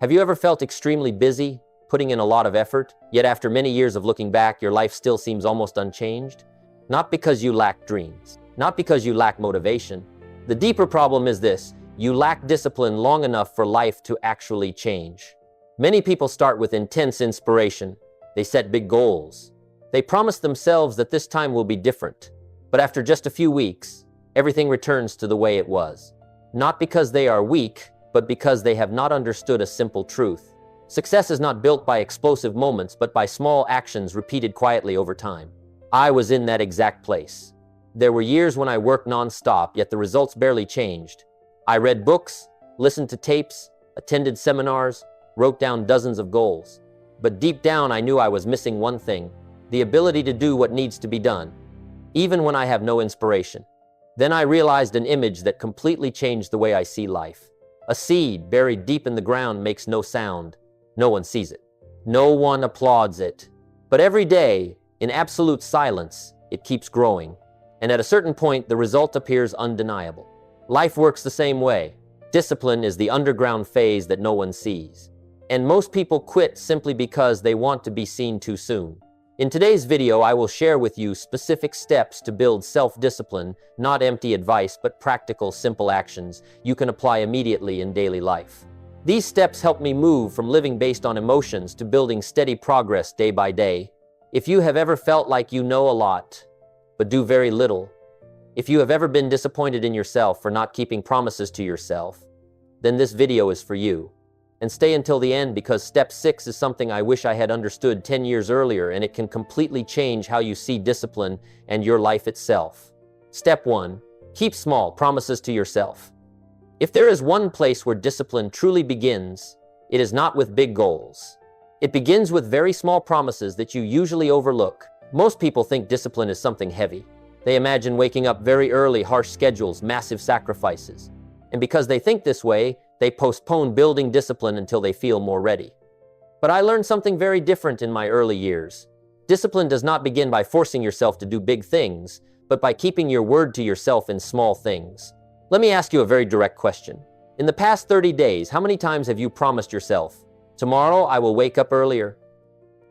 Have you ever felt extremely busy, putting in a lot of effort, yet after many years of looking back, your life still seems almost unchanged? Not because you lack dreams, not because you lack motivation. The deeper problem is this: you lack discipline long enough for life to actually change. Many people start with intense inspiration. They set big goals. They promise themselves that this time will be different. But after just a few weeks, everything returns to the way it was. Not because they are weak, but because they have not understood a simple truth. Success is not built by explosive moments, but by small actions repeated quietly over time. I was in that exact place. There were years when I worked non-stop, yet the results barely changed. I read books, listened to tapes, attended seminars, wrote down dozens of goals. But deep down, I knew I was missing one thing: the ability to do what needs to be done, even when I have no inspiration. Then I realized an image that completely changed the way I see life. A seed buried deep in the ground makes no sound. No one sees it. No one applauds it. But every day, in absolute silence, it keeps growing. And at a certain point, the result appears undeniable. Life works the same way. Discipline is the underground phase that no one sees. And most people quit simply because they want to be seen too soon. In today's video, I will share with you specific steps to build self-discipline, not empty advice, but practical, simple actions you can apply immediately in daily life. These steps help me move from living based on emotions to building steady progress day by day. If you have ever felt like you know a lot, but do very little, if you have ever been disappointed in yourself for not keeping promises to yourself, then this video is for you. And stay until the end, because step 6 is something I wish I had understood 10 years earlier, and it can completely change how you see discipline and your life itself. Step 1. Keep small promises to yourself. If there is one place where discipline truly begins, it is not with big goals. It begins with very small promises that you usually overlook. Most people think discipline is something heavy. They imagine waking up very early, harsh schedules, massive sacrifices. And because they think this way, they postpone building discipline until they feel more ready. But I learned something very different in my early years. Discipline does not begin by forcing yourself to do big things, but by keeping your word to yourself in small things. Let me ask you a very direct question. In the past 30 days, how many times have you promised yourself, tomorrow I will wake up earlier,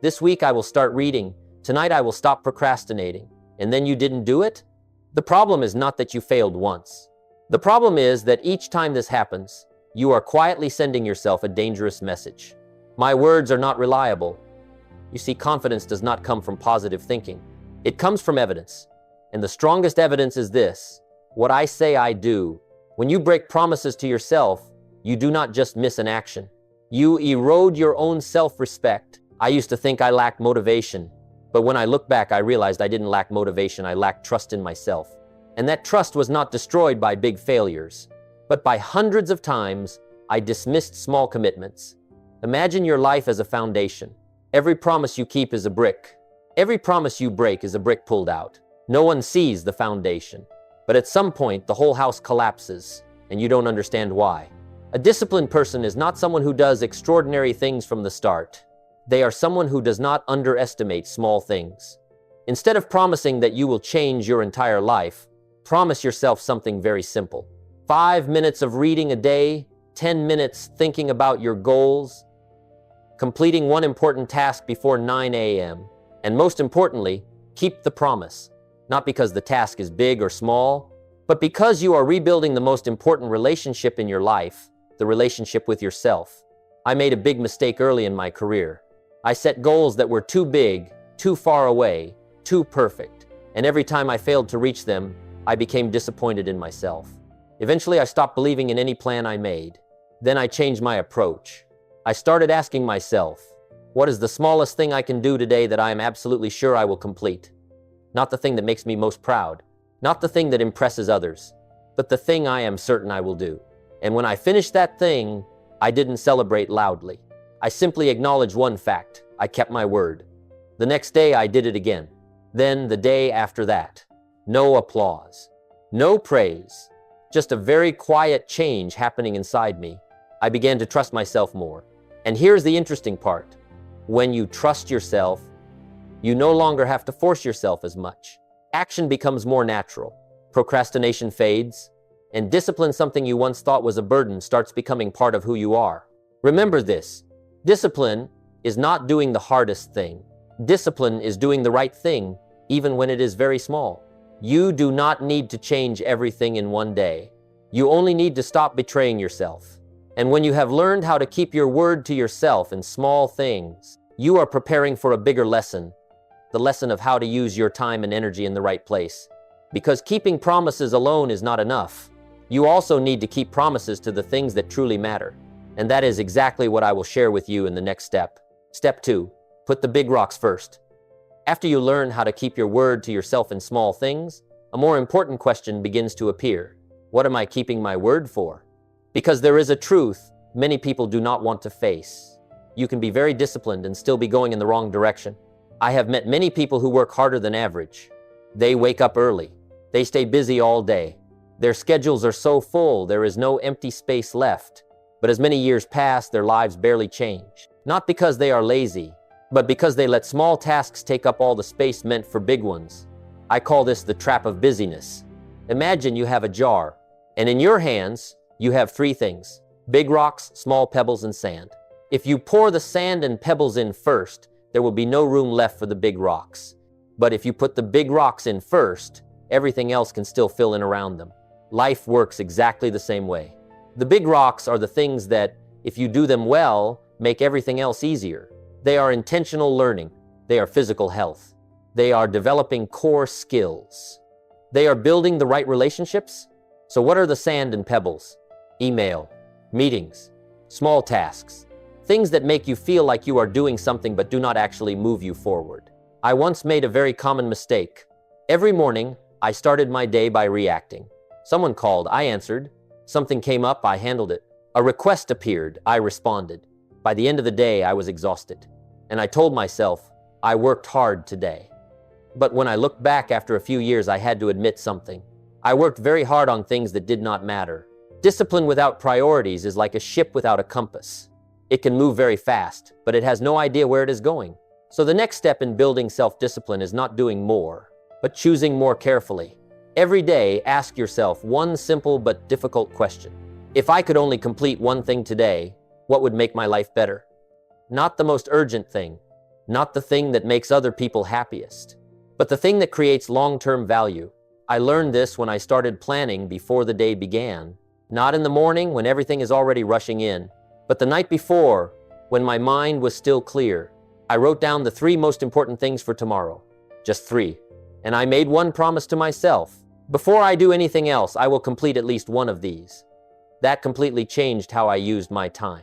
this week I will start reading, tonight I will stop procrastinating, and then you didn't do it? The problem is not that you failed once. The problem is that each time this happens, you are quietly sending yourself a dangerous message. My words are not reliable. You see, confidence does not come from positive thinking. It comes from evidence. And the strongest evidence is this: what I say, I do. When you break promises to yourself, you do not just miss an action. You erode your own self-respect. I used to think I lacked motivation, but when I look back, I realized I didn't lack motivation, I lacked trust in myself. And that trust was not destroyed by big failures, but by hundreds of times I dismissed small commitments. Imagine your life as a foundation. Every promise you keep is a brick. Every promise you break is a brick pulled out. No one sees the foundation, but at some point the whole house collapses, and you don't understand why. A disciplined person is not someone who does extraordinary things from the start. They are someone who does not underestimate small things. Instead of promising that you will change your entire life, promise yourself something very simple. 5 minutes of reading a day, 10 minutes thinking about your goals, completing one important task before 9 a.m., and most importantly, keep the promise. Not because the task is big or small, but because you are rebuilding the most important relationship in your life, the relationship with yourself. I made a big mistake early in my career. I set goals that were too big, too far away, too perfect, and every time I failed to reach them, I became disappointed in myself. Eventually, I stopped believing in any plan I made. Then I changed my approach. I started asking myself, what is the smallest thing I can do today that I am absolutely sure I will complete? Not the thing that makes me most proud, not the thing that impresses others, but the thing I am certain I will do. And when I finished that thing, I didn't celebrate loudly. I simply acknowledged one fact: I kept my word. The next day, I did it again. Then the day after that. No applause, no praise, just a very quiet change happening inside me. I began to trust myself more. And here's the interesting part. When you trust yourself, you no longer have to force yourself as much. Action becomes more natural. Procrastination fades, and discipline, something you once thought was a burden, starts becoming part of who you are. Remember this. Discipline is not doing the hardest thing. Discipline is doing the right thing, even when it is very small. You do not need to change everything in one day. You only need to stop betraying yourself. And when you have learned how to keep your word to yourself in small things, you are preparing for a bigger lesson, the lesson of how to use your time and energy in the right place. Because keeping promises alone is not enough. You also need to keep promises to the things that truly matter. And that is exactly what I will share with you in the next step. Step 2, put the big rocks first. After you learn how to keep your word to yourself in small things, a more important question begins to appear. What am I keeping my word for? Because there is a truth many people do not want to face. You can be very disciplined and still be going in the wrong direction. I have met many people who work harder than average. They wake up early. They stay busy all day. Their schedules are so full, there is no empty space left. But as many years pass, their lives barely change. Not because they are lazy, but because they let small tasks take up all the space meant for big ones. I call this the trap of busyness. Imagine you have a jar, and in your hands, you have 3 things: big rocks, small pebbles, and sand. If you pour the sand and pebbles in first, there will be no room left for the big rocks. But if you put the big rocks in first, everything else can still fill in around them. Life works exactly the same way. The big rocks are the things that, if you do them well, make everything else easier. They are intentional learning. They are physical health. They are developing core skills. They are building the right relationships. So what are the sand and pebbles? Email, meetings, small tasks, things that make you feel like you are doing something but do not actually move you forward. I once made a very common mistake. Every morning, I started my day by reacting. Someone called, I answered. Something came up, I handled it. A request appeared, I responded. By the end of the day, I was exhausted. And I told myself, I worked hard today. But when I looked back after a few years, I had to admit something. I worked very hard on things that did not matter. Discipline without priorities is like a ship without a compass. It can move very fast, but it has no idea where it is going. So the next step in building self-discipline is not doing more, but choosing more carefully. Every day, ask yourself one simple but difficult question. If I could only complete one thing today, what would make my life better? Not the most urgent thing, not the thing that makes other people happiest, but the thing that creates long-term value. I learned this when I started planning before the day began. Not in the morning when everything is already rushing in, but the night before when my mind was still clear. I wrote down the 3 most important things for tomorrow. Just 3. And I made one promise to myself. Before I do anything else, I will complete at least one of these. That completely changed how I used my time.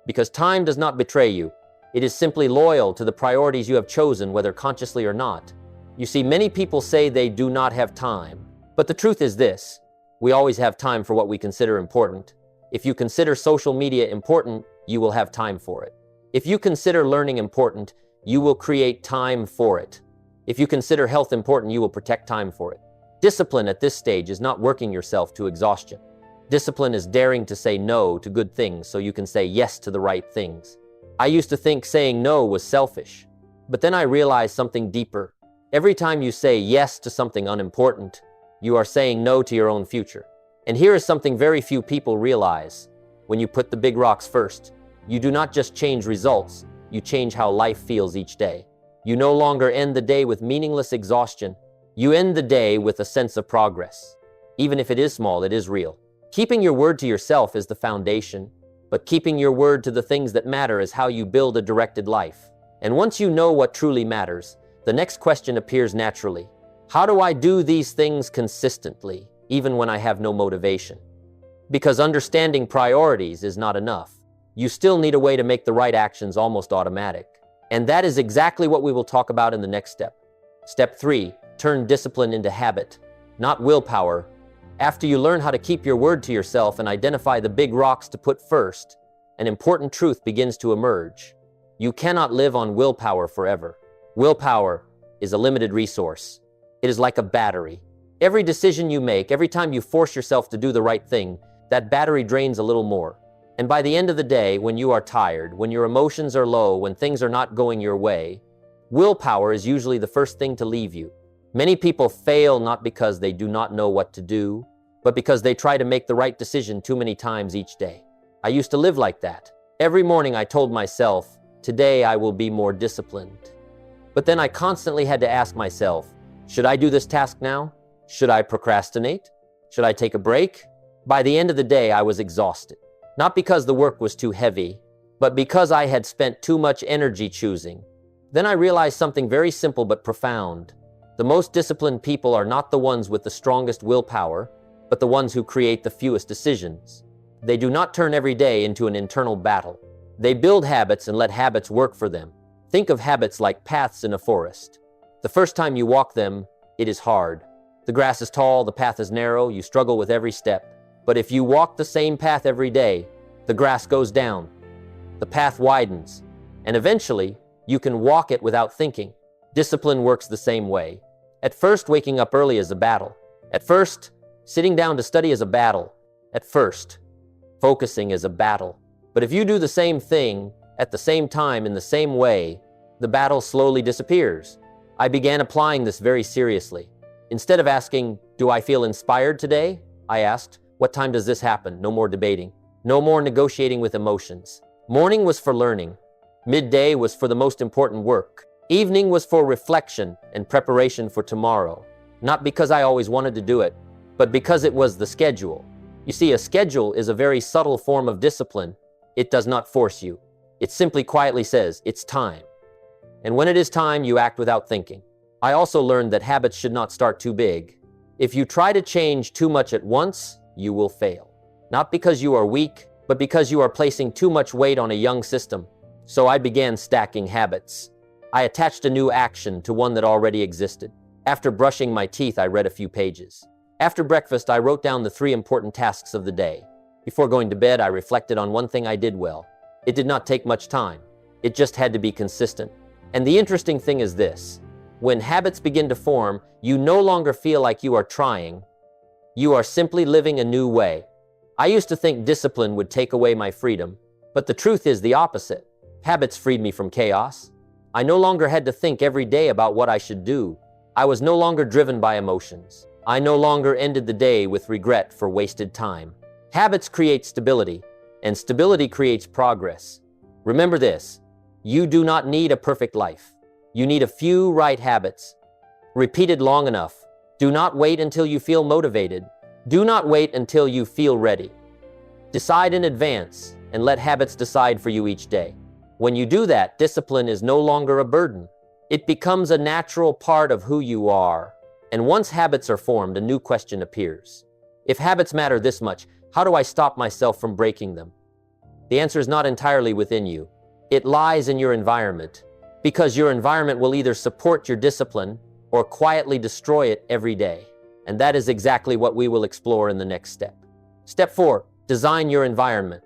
Because time does not betray you. It is simply loyal to the priorities you have chosen, whether consciously or not. You see, many people say they do not have time. But the truth is this: we always have time for what we consider important. If you consider social media important, you will have time for it. If you consider learning important, you will create time for it. If you consider health important, you will protect time for it. Discipline at this stage is not working yourself to exhaustion. Discipline is daring to say no to good things so you can say yes to the right things. I used to think saying no was selfish, but then I realized something deeper. Every time you say yes to something unimportant, you are saying no to your own future. And here is something very few people realize. When you put the big rocks first, you do not just change results, you change how life feels each day. You no longer end the day with meaningless exhaustion. You end the day with a sense of progress. Even if it is small, it is real. Keeping your word to yourself is the foundation, but keeping your word to the things that matter is how you build a directed life. And once you know what truly matters, the next question appears naturally. How do I do these things consistently, even when I have no motivation? Because understanding priorities is not enough. You still need a way to make the right actions almost automatic. And that is exactly what we will talk about in the next step. Step 3, turn discipline into habit, not willpower. After you learn how to keep your word to yourself and identify the big rocks to put first, an important truth begins to emerge. You cannot live on willpower forever. Willpower is a limited resource. It is like a battery. Every decision you make, every time you force yourself to do the right thing, that battery drains a little more. And by the end of the day, when you are tired, when your emotions are low, when things are not going your way, willpower is usually the first thing to leave you. Many people fail not because they do not know what to do, but because they try to make the right decision too many times each day. I used to live like that. Every morning I told myself, today I will be more disciplined. But then I constantly had to ask myself, should I do this task now? Should I procrastinate? Should I take a break? By the end of the day, I was exhausted. Not because the work was too heavy, but because I had spent too much energy choosing. Then I realized something very simple but profound. The most disciplined people are not the ones with the strongest willpower, but the ones who create the fewest decisions. They do not turn every day into an internal battle. They build habits and let habits work for them. Think of habits like paths in a forest. The first time you walk them, it is hard. The grass is tall, the path is narrow, you struggle with every step. But if you walk the same path every day, the grass goes down, the path widens, and eventually, you can walk it without thinking. Discipline works the same way. At first, waking up early is a battle. At first, sitting down to study is a battle. At first, focusing is a battle. But if you do the same thing, at the same time, in the same way, the battle slowly disappears. I began applying this very seriously. Instead of asking, do I feel inspired today? I asked, what time does this happen? No more debating. No more negotiating with emotions. Morning was for learning. Midday was for the most important work. Evening was for reflection and preparation for tomorrow. Not because I always wanted to do it, but because it was the schedule. You see, a schedule is a very subtle form of discipline. It does not force you. It simply quietly says, it's time. And when it is time, you act without thinking. I also learned that habits should not start too big. If you try to change too much at once, you will fail. Not because you are weak, but because you are placing too much weight on a young system. So I began stacking habits. I attached a new action to one that already existed. After brushing my teeth, I read a few pages. After breakfast, I wrote down the 3 important tasks of the day. Before going to bed, I reflected on one thing I did well. It did not take much time. It just had to be consistent. And the interesting thing is this. When habits begin to form, you no longer feel like you are trying. You are simply living a new way. I used to think discipline would take away my freedom, but the truth is the opposite. Habits freed me from chaos. I no longer had to think every day about what I should do. I was no longer driven by emotions. I no longer ended the day with regret for wasted time. Habits create stability, and stability creates progress. Remember this, you do not need a perfect life. You need a few right habits. Repeated long enough. Do not wait until you feel motivated. Do not wait until you feel ready. Decide in advance and let habits decide for you each day. When you do that, discipline is no longer a burden. It becomes a natural part of who you are. And once habits are formed, a new question appears. If habits matter this much, how do I stop myself from breaking them? The answer is not entirely within you. It lies in your environment, because your environment will either support your discipline or quietly destroy it every day. And that is exactly what we will explore in the next step. Step 4, design your environment.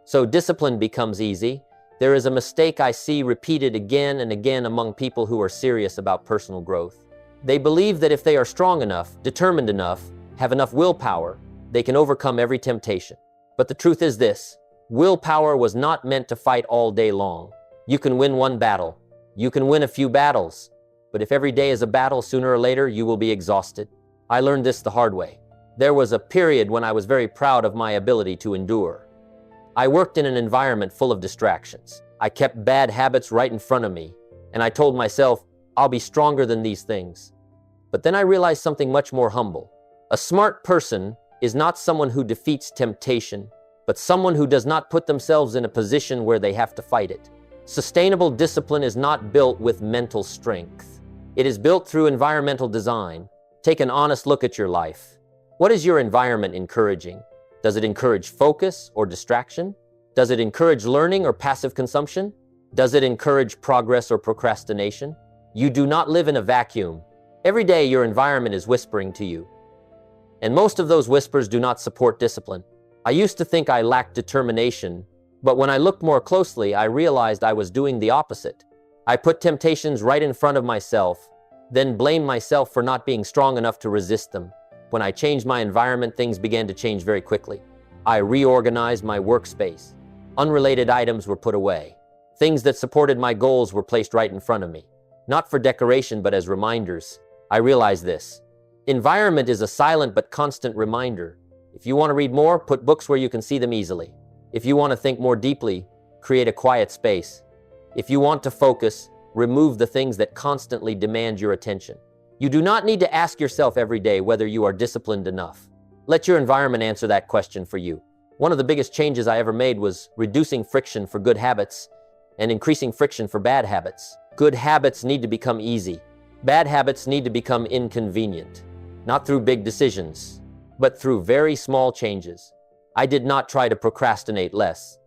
So discipline becomes easy. There is a mistake I see repeated again and again among people who are serious about personal growth. They believe that if they are strong enough, determined enough, have enough willpower, they can overcome every temptation. But the truth is this, willpower was not meant to fight all day long. You can win one battle. You can win a few battles. But if every day is a battle, sooner or later, you will be exhausted. I learned this the hard way. There was a period when I was very proud of my ability to endure. I worked in an environment full of distractions. I kept bad habits right in front of me, and I told myself, I'll be stronger than these things. But then I realized something much more humble. A smart person is not someone who defeats temptation, but someone who does not put themselves in a position where they have to fight it. Sustainable discipline is not built with mental strength. It is built through environmental design. Take an honest look at your life. What is your environment encouraging? Does it encourage focus or distraction? Does it encourage learning or passive consumption? Does it encourage progress or procrastination? You do not live in a vacuum. Every day your environment is whispering to you. And most of those whispers do not support discipline. I used to think I lacked determination, but when I looked more closely, I realized I was doing the opposite. I put temptations right in front of myself, then blamed myself for not being strong enough to resist them. When I changed my environment, things began to change very quickly. I reorganized my workspace. Unrelated items were put away. Things that supported my goals were placed right in front of me. Not for decoration, but as reminders. I realized this. Environment is a silent but constant reminder. If you want to read more, put books where you can see them easily. If you want to think more deeply, create a quiet space. If you want to focus, remove the things that constantly demand your attention. You do not need to ask yourself every day whether you are disciplined enough. Let your environment answer that question for you. One of the biggest changes I ever made was reducing friction for good habits and increasing friction for bad habits. Good habits need to become easy. Bad habits need to become inconvenient. Not through big decisions, but through very small changes. I did not try to procrastinate less.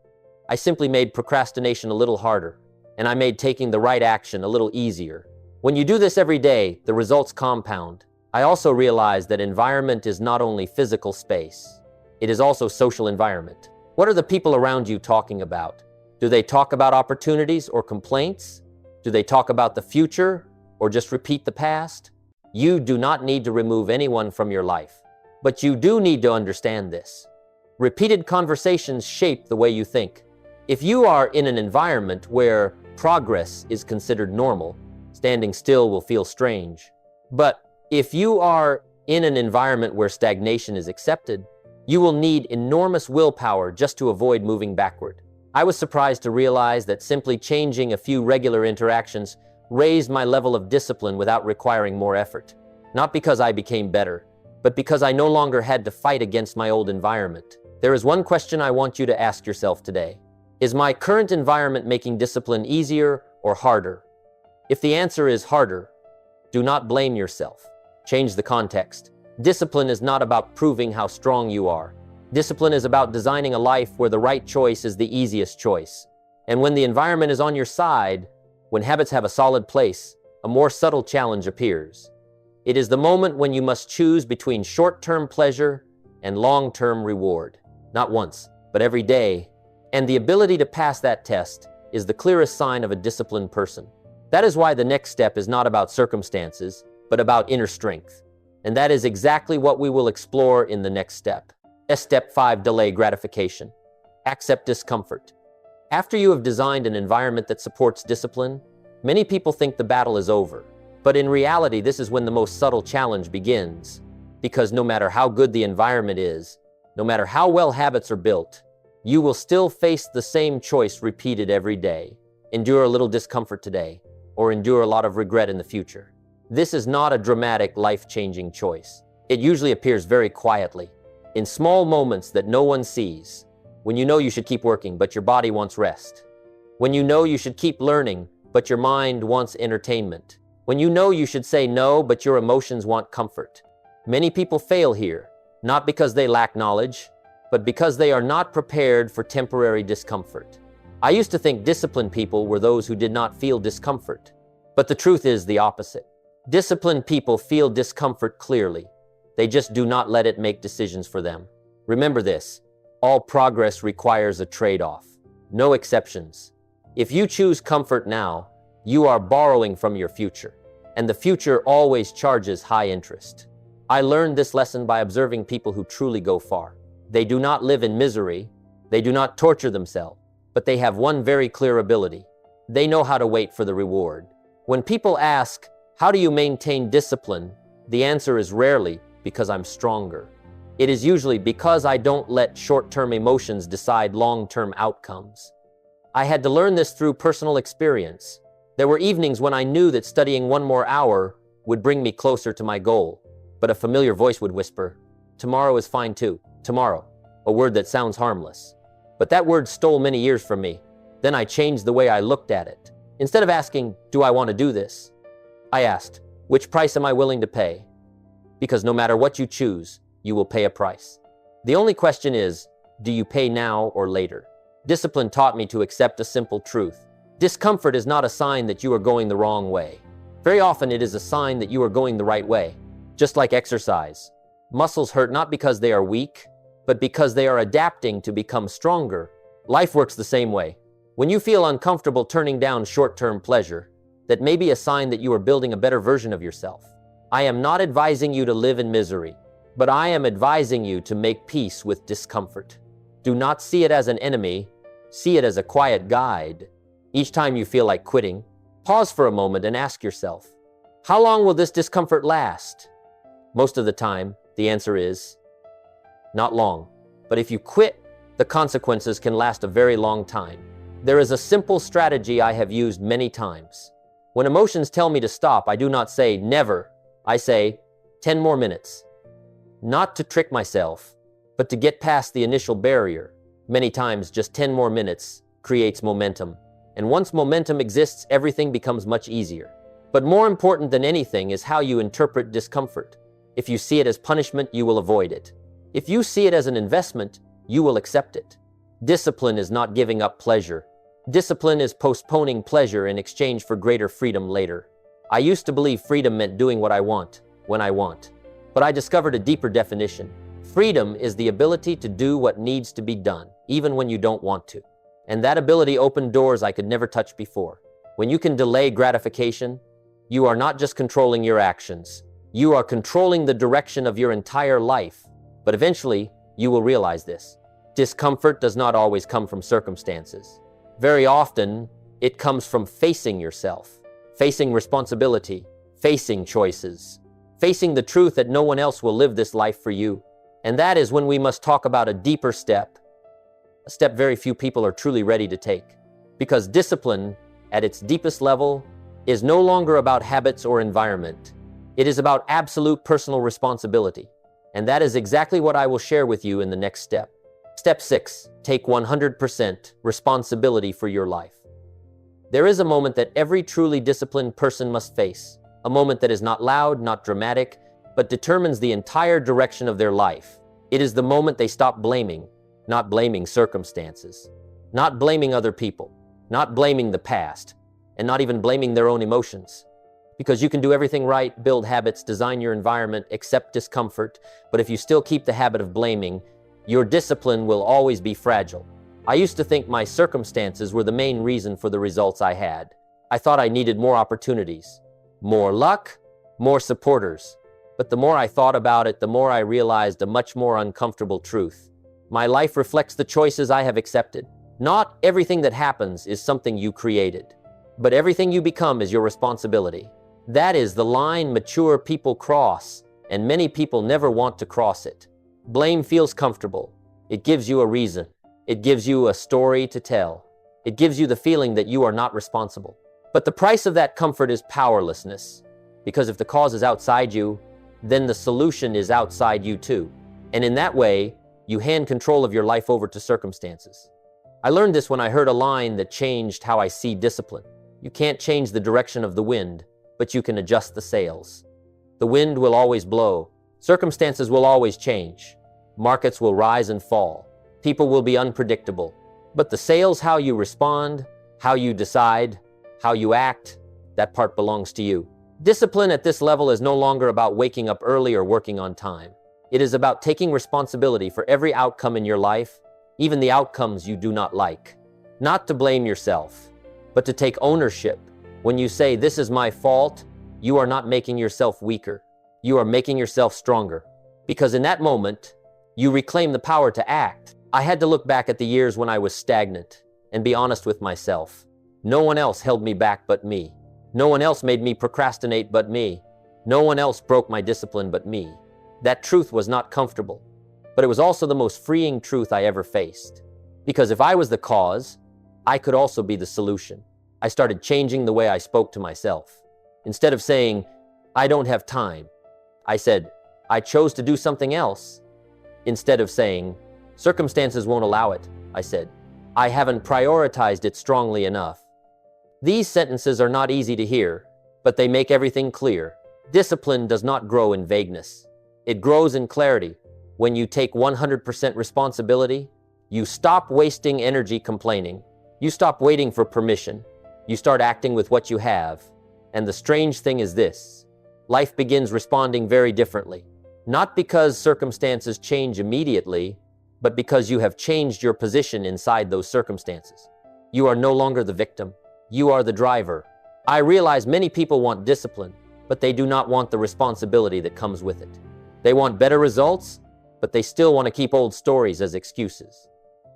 I simply made procrastination a little harder, and I made taking the right action a little easier. When you do this every day, the results compound. I also realized that environment is not only physical space, it is also social environment. What are the people around you talking about? Do they talk about opportunities or complaints? Do they talk about the future or just repeat the past? You do not need to remove anyone from your life, but you do need to understand this. Repeated conversations shape the way you think. If you are in an environment where progress is considered normal, standing still will feel strange. But if you are in an environment where stagnation is accepted, you will need enormous willpower just to avoid moving backward. I was surprised to realize that simply changing a few regular interactions raised my level of discipline without requiring more effort. Not because I became better, but because I no longer had to fight against my old environment. There is one question I want you to ask yourself today. Is my current environment making discipline easier or harder? If the answer is harder, do not blame yourself. Change the context. Discipline is not about proving how strong you are. Discipline is about designing a life where the right choice is the easiest choice. And when the environment is on your side, when habits have a solid place, a more subtle challenge appears. It is the moment when you must choose between short-term pleasure and long-term reward. Not once, but every day. And the ability to pass that test is the clearest sign of a disciplined person. That is why the next step is not about circumstances, but about inner strength. And that is exactly what we will explore in the next step. Step 5, delay gratification. Accept discomfort. After you have designed an environment that supports discipline, many people think the battle is over. But in reality, this is when the most subtle challenge begins. Because no matter how good the environment is, no matter how well habits are built, you will still face the same choice repeated every day. Endure a little discomfort today, or endure a lot of regret in the future. This is not a dramatic, life-changing choice. It usually appears very quietly, in small moments that no one sees. When you know you should keep working, but your body wants rest. When you know you should keep learning, but your mind wants entertainment. When you know you should say no, but your emotions want comfort. Many people fail here, not because they lack knowledge, but because they are not prepared for temporary discomfort. I used to think disciplined people were those who did not feel discomfort, but the truth is the opposite. Disciplined people feel discomfort clearly. They just do not let it make decisions for them. Remember this, all progress requires a trade-off. No exceptions. If you choose comfort now, you are borrowing from your future, and the future always charges high interest. I learned this lesson by observing people who truly go far. They do not live in misery, they do not torture themselves, but they have one very clear ability. They know how to wait for the reward. When people ask, how do you maintain discipline? The answer is rarely, because I'm stronger. It is usually because I don't let short-term emotions decide long-term outcomes. I had to learn this through personal experience. There were evenings when I knew that studying one more hour would bring me closer to my goal, but a familiar voice would whisper, tomorrow is fine too, tomorrow, a word that sounds harmless. But that word stole many years from me. Then I changed the way I looked at it. Instead of asking, do I want to do this? I asked, which price am I willing to pay? Because no matter what you choose, you will pay a price. The only question is, do you pay now or later? Discipline taught me to accept a simple truth. Discomfort is not a sign that you are going the wrong way. Very often it is a sign that you are going the right way. Just like exercise. Muscles hurt not because they are weak, but because they are adapting to become stronger. Life works the same way. When you feel uncomfortable turning down short-term pleasure, that may be a sign that you are building a better version of yourself. I am not advising you to live in misery, but I am advising you to make peace with discomfort. Do not see it as an enemy, see it as a quiet guide. Each time you feel like quitting, pause for a moment and ask yourself, how long will this discomfort last? Most of the time, the answer is, not long. But if you quit, the consequences can last a very long time. There is a simple strategy I have used many times. When emotions tell me to stop, I do not say never. I say 10 more minutes. Not to trick myself, but to get past the initial barrier. Many times, just 10 more minutes creates momentum. And once momentum exists, everything becomes much easier. But more important than anything is how you interpret discomfort. If you see it as punishment, you will avoid it. If you see it as an investment, you will accept it. Discipline is not giving up pleasure. Discipline is postponing pleasure in exchange for greater freedom later. I used to believe freedom meant doing what I want, when I want. But I discovered a deeper definition. Freedom is the ability to do what needs to be done, even when you don't want to. And that ability opened doors I could never touch before. When you can delay gratification, you are not just controlling your actions. You are controlling the direction of your entire life. But eventually, you will realize this. Discomfort does not always come from circumstances. Very often, it comes from facing yourself, facing responsibility, facing choices, facing the truth that no one else will live this life for you. And that is when we must talk about a deeper step, a step very few people are truly ready to take. Because discipline, at its deepest level, is no longer about habits or environment. It is about absolute personal responsibility. And that is exactly what I will share with you in the next step. Step 6, take 100% responsibility for your life. There is a moment that every truly disciplined person must face, a moment that is not loud, not dramatic, but determines the entire direction of their life. It is the moment they stop blaming, not blaming circumstances, not blaming other people, not blaming the past, and not even blaming their own emotions. Because you can do everything right, build habits, design your environment, accept discomfort, but if you still keep the habit of blaming, your discipline will always be fragile. I used to think my circumstances were the main reason for the results I had. I thought I needed more opportunities, more luck, more supporters. But the more I thought about it, the more I realized a much more uncomfortable truth. My life reflects the choices I have accepted. Not everything that happens is something you created, but everything you become is your responsibility. That is the line mature people cross, and many people never want to cross it. Blame feels comfortable. It gives you a reason. It gives you a story to tell. It gives you the feeling that you are not responsible. But the price of that comfort is powerlessness. Because if the cause is outside you, then the solution is outside you too. And in that way, you hand control of your life over to circumstances. I learned this when I heard a line that changed how I see discipline. You can't change the direction of the wind, but you can adjust the sails. The wind will always blow. Circumstances will always change. Markets will rise and fall. People will be unpredictable. But the sails, how you respond, how you decide, how you act, that part belongs to you. Discipline at this level is no longer about waking up early or working on time. It is about taking responsibility for every outcome in your life, even the outcomes you do not like. Not to blame yourself, but to take ownership. When you say, "This is my fault," you are not making yourself weaker. You are making yourself stronger. Because in that moment, you reclaim the power to act. I had to look back at the years when I was stagnant and be honest with myself. No one else held me back but me. No one else made me procrastinate but me. No one else broke my discipline but me. That truth was not comfortable, but it was also the most freeing truth I ever faced. Because if I was the cause, I could also be the solution. I started changing the way I spoke to myself. Instead of saying, "I don't have time," I said, "I chose to do something else." Instead of saying, "Circumstances won't allow it," I said, "I haven't prioritized it strongly enough." These sentences are not easy to hear, but they make everything clear. Discipline does not grow in vagueness. It grows in clarity. When you take 100% responsibility, you stop wasting energy complaining. You stop waiting for permission. You start acting with what you have. And the strange thing is this: life begins responding very differently. Not because circumstances change immediately, but because you have changed your position inside those circumstances. You are no longer the victim. You are the driver. I realize many people want discipline, but they do not want the responsibility that comes with it. They want better results, but they still want to keep old stories as excuses.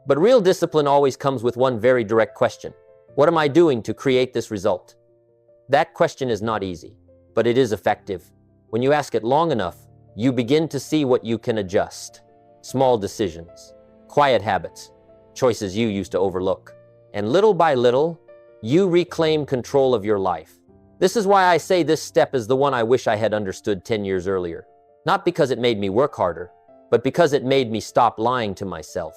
But real discipline always comes with one very direct question. What am I doing to create this result? That question is not easy, but it is effective. When you ask it long enough, you begin to see what you can adjust. Small decisions, quiet habits, choices you used to overlook. And little by little, you reclaim control of your life. This is why I say this step is the one I wish I had understood 10 years earlier. Not because it made me work harder, but because it made me stop lying to myself.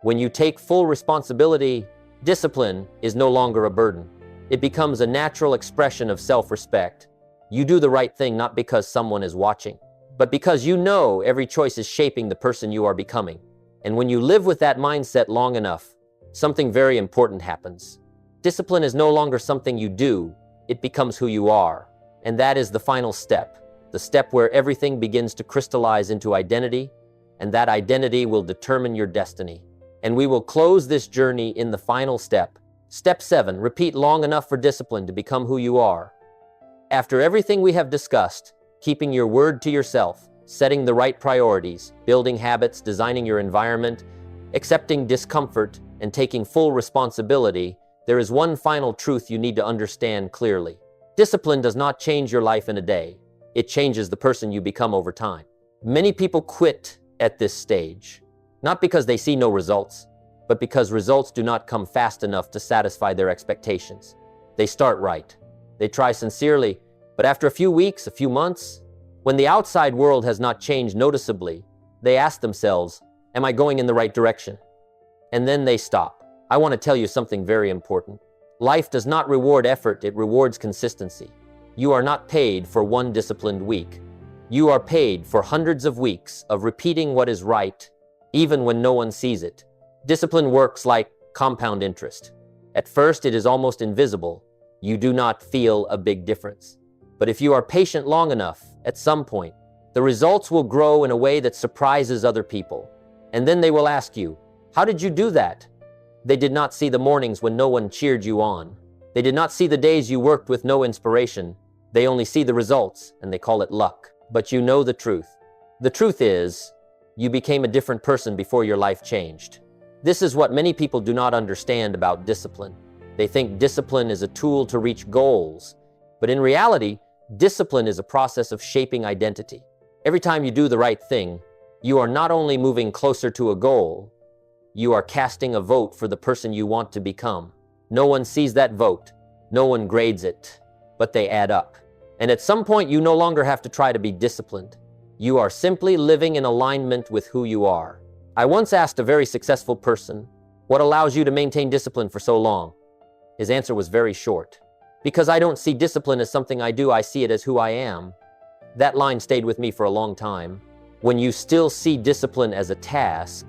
When you take full responsibility, discipline is no longer a burden. It becomes a natural expression of self-respect. You do the right thing not because someone is watching, but because you know every choice is shaping the person you are becoming. And when you live with that mindset long enough, something very important happens. Discipline is no longer something you do, it becomes who you are. And that is the final step, the step where everything begins to crystallize into identity, and that identity will determine your destiny. And we will close this journey in the final step. Step 7, repeat long enough for discipline to become who you are. After everything we have discussed, keeping your word to yourself, setting the right priorities, building habits, designing your environment, accepting discomfort, and taking full responsibility, there is one final truth you need to understand clearly. Discipline does not change your life in a day. It changes the person you become over time. Many people quit at this stage, not because they see no results, but because results do not come fast enough to satisfy their expectations. They start right. They try sincerely, but after a few weeks, a few months, when the outside world has not changed noticeably, they ask themselves, am I going in the right direction? And then they stop. I want to tell you something very important. Life does not reward effort, it rewards consistency. You are not paid for one disciplined week. You are paid for hundreds of weeks of repeating what is right, even when no one sees it. Discipline works like compound interest. At first, it is almost invisible. You do not feel a big difference. But if you are patient long enough, at some point, the results will grow in a way that surprises other people. And then they will ask you, how did you do that? They did not see the mornings when no one cheered you on. They did not see the days you worked with no inspiration. They only see the results, and they call it luck. But you know the truth. The truth is, you became a different person before your life changed. This is what many people do not understand about discipline. They think discipline is a tool to reach goals. But in reality, discipline is a process of shaping identity. Every time you do the right thing, you are not only moving closer to a goal, you are casting a vote for the person you want to become. No one sees that vote. No one grades it, but they add up. And at some point, you no longer have to try to be disciplined. You are simply living in alignment with who you are. I once asked a very successful person, what allows you to maintain discipline for so long? His answer was very short. Because I don't see discipline as something I do, I see it as who I am. That line stayed with me for a long time. When you still see discipline as a task,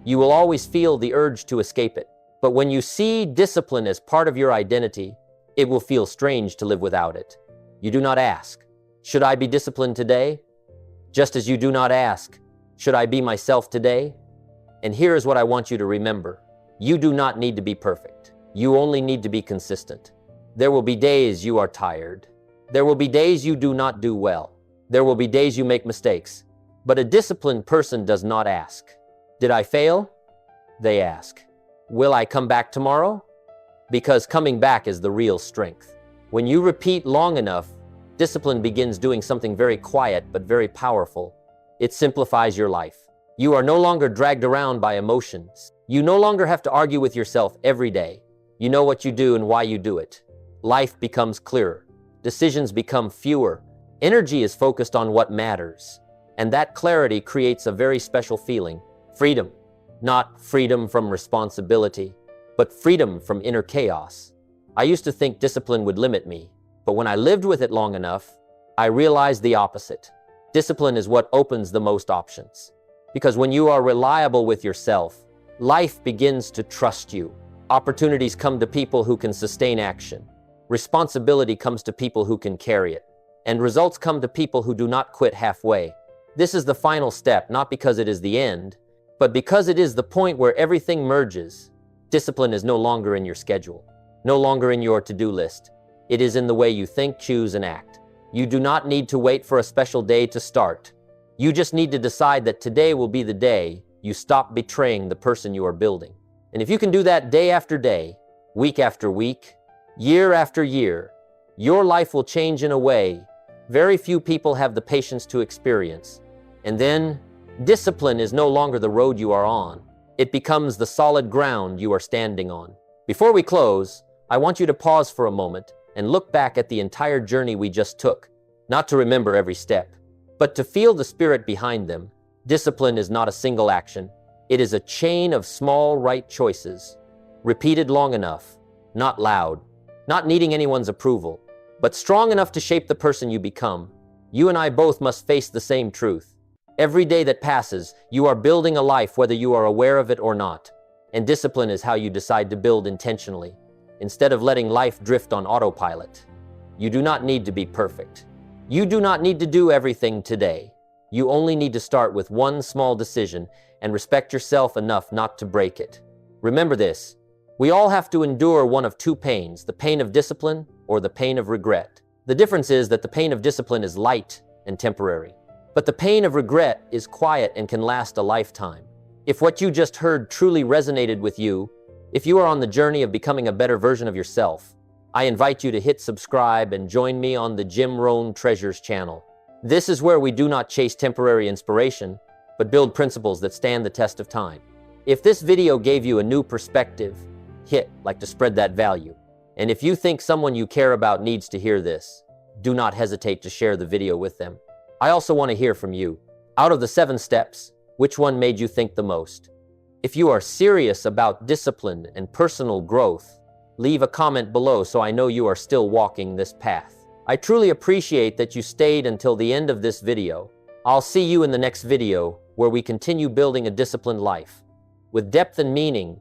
you will always feel the urge to escape it. But when you see discipline as part of your identity, it will feel strange to live without it. You do not ask, should I be disciplined today? Just as you do not ask, should I be myself today? And here is what I want you to remember. You do not need to be perfect. You only need to be consistent. There will be days you are tired. There will be days you do not do well. There will be days you make mistakes. But a disciplined person does not ask, did I fail? They ask, will I come back tomorrow? Because coming back is the real strength. When you repeat long enough, discipline begins doing something very quiet but very powerful. It simplifies your life. You are no longer dragged around by emotions. You no longer have to argue with yourself every day. You know what you do and why you do it. Life becomes clearer. Decisions become fewer. Energy is focused on what matters. And that clarity creates a very special feeling. Freedom. Not freedom from responsibility, but freedom from inner chaos. I used to think discipline would limit me, but when I lived with it long enough, I realized the opposite. Discipline is what opens the most options. Because when you are reliable with yourself, life begins to trust you. Opportunities come to people who can sustain action. Responsibility comes to people who can carry it. And results come to people who do not quit halfway. This is the final step, not because it is the end, but because it is the point where everything merges. Discipline is no longer in your schedule, no longer in your to-do list. It is in the way you think, choose, and act. You do not need to wait for a special day to start. You just need to decide that today will be the day you stop betraying the person you are building. And if you can do that day after day, week after week, year after year, your life will change in a way very few people have the patience to experience. And then, discipline is no longer the road you are on. It becomes the solid ground you are standing on. Before we close, I want you to pause for a moment and look back at the entire journey we just took, not to remember every step, but to feel the spirit behind them. Discipline is not a single action. It is a chain of small right choices, repeated long enough, not loud, not needing anyone's approval, but strong enough to shape the person you become. You and I both must face the same truth. Every day that passes, you are building a life whether you are aware of it or not. And discipline is how you decide to build intentionally, instead of letting life drift on autopilot. You do not need to be perfect. You do not need to do everything today. You only need to start with one small decision and respect yourself enough not to break it. Remember this, we all have to endure one of two pains, the pain of discipline or the pain of regret. The difference is that the pain of discipline is light and temporary, but the pain of regret is quiet and can last a lifetime. If what you just heard truly resonated with you, if you are on the journey of becoming a better version of yourself, I invite you to hit subscribe and join me on the Jim Rohn Treasures channel. This is where we do not chase temporary inspiration, but build principles that stand the test of time. If this video gave you a new perspective, hit like to spread that value. And if you think someone you care about needs to hear this, do not hesitate to share the video with them. I also want to hear from you. Out of the 7 steps, which one made you think the most? If you are serious about discipline and personal growth, leave a comment below so I know you are still walking this path. I truly appreciate that you stayed until the end of this video. I'll see you in the next video where we continue building a disciplined life with depth and meaning